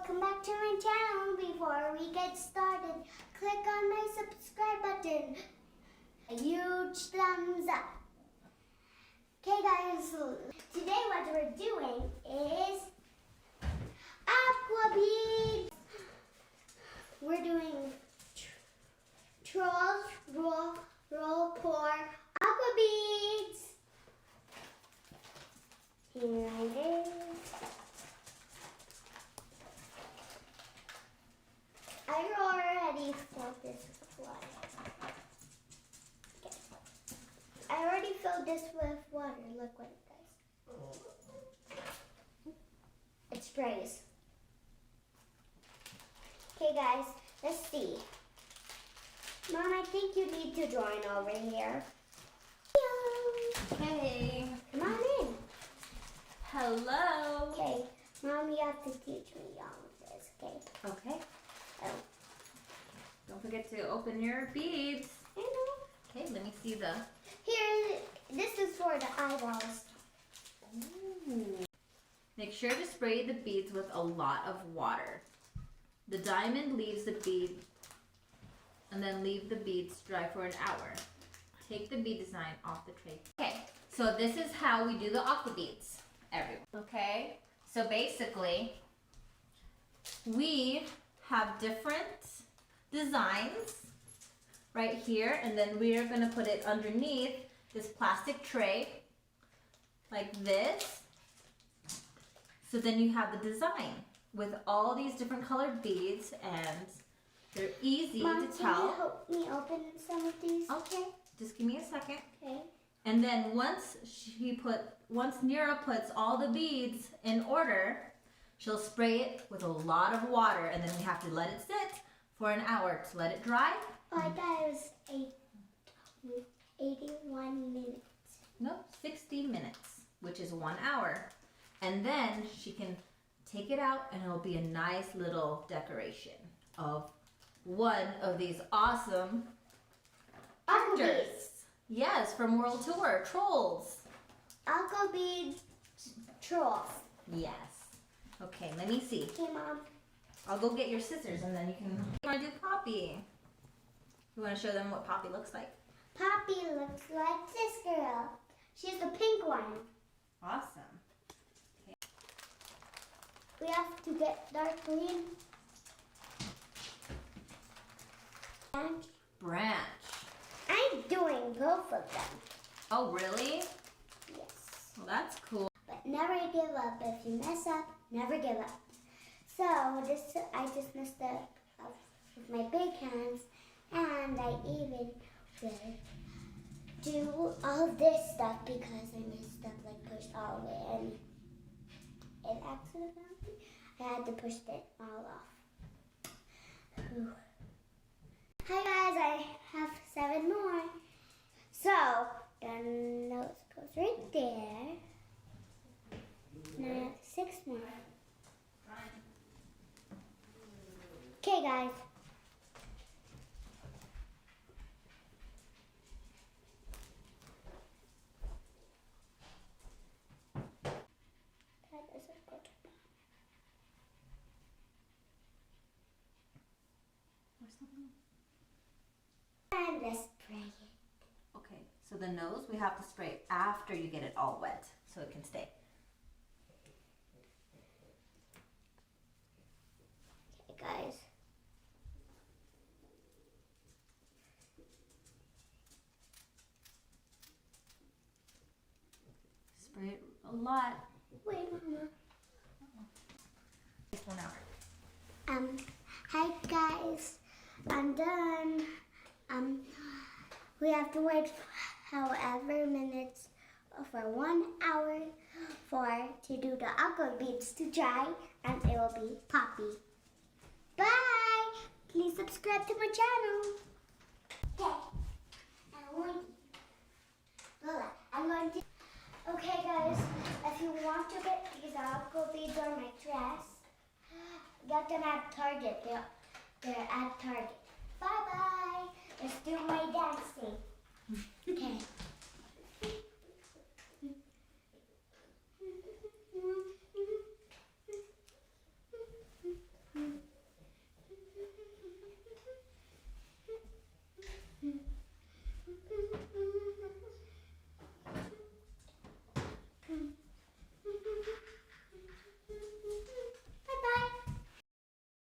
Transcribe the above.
welcome back to my channel. Before we get started, click on my subscribe button. A huge thumbs up. Okay guys, today what we're doing is Aquabeads. We're doing Trolls Roll Pour Aquabeads. Here it is. I already filled this with water. Okay. I already filled this with water. Look what it does. It sprays. Okay guys, let's see. Mom, I think you need to join over here. Hey. Come on in. Hello. Okay, Mom, you have to teach me all of this, okay? Okay. Oh. Don't forget to open your beads. I know. Okay, let me see the... Here, this is for the eyeballs. Ooh. Make sure to spray the beads with a lot of water. The diamond leaves the bead and then leave the beads dry for an hour. Take the bead design off the tray. Okay, so this is how we do the Aquabeads, everyone. Okay, so basically, we have different designs right here, and then we are gonna put it underneath this plastic tray, like this. So then you have the design with all these different colored beads, and they're easy Mom, to tell. can you help me open some of these? Okay, just give me a second. Okay. And then once Nyra puts all the beads in order, she'll spray it with a lot of water, and then we have to let it sit for an hour to let it dry. Oh, I thought it was 81 minutes. Nope, 60 minutes, which is 1 hour. And then she can take it out, and it'll be a nice little decoration of one of these awesome characters. Yes, from World Tour, Trolls. Aquabeads Trolls. Yes. Okay, let me see. Okay, Mom. I'll go get your scissors, and then you can... You want to do Poppy? You want to show them what Poppy looks like? Poppy looks like this girl. She's the pink one. Awesome. Okay. We have to get dark green. Branch. I'm doing both of them. Oh, really? Yes. Well, that's cool. But never give up. If you mess up, never give up. So I just messed up with my big hands, and I even will do all this stuff because I messed up, like pushed all the way, and it accidentally, I had to push it all off. Whew. Hi guys, I have 7 more. So the nose goes right there. Now I have 6 more. Okay guys. That doesn't go to and let's spray it. Okay, so the nose, we have to spray after you get it all wet so it can stay. Okay guys. Spray it a lot. Wait, Mama. Just 1 hour. Hi guys, I'm done. We have to wait however minutes for 1 hour to do the Aquabeads to dry, and it will be Poppy. Bye! Please subscribe to my channel. Okay. I'm going to. Okay guys, if you want to get these Aquabeads on my dress, get them at Target. They're at Target. Bye bye. Let's do my dancing. Okay.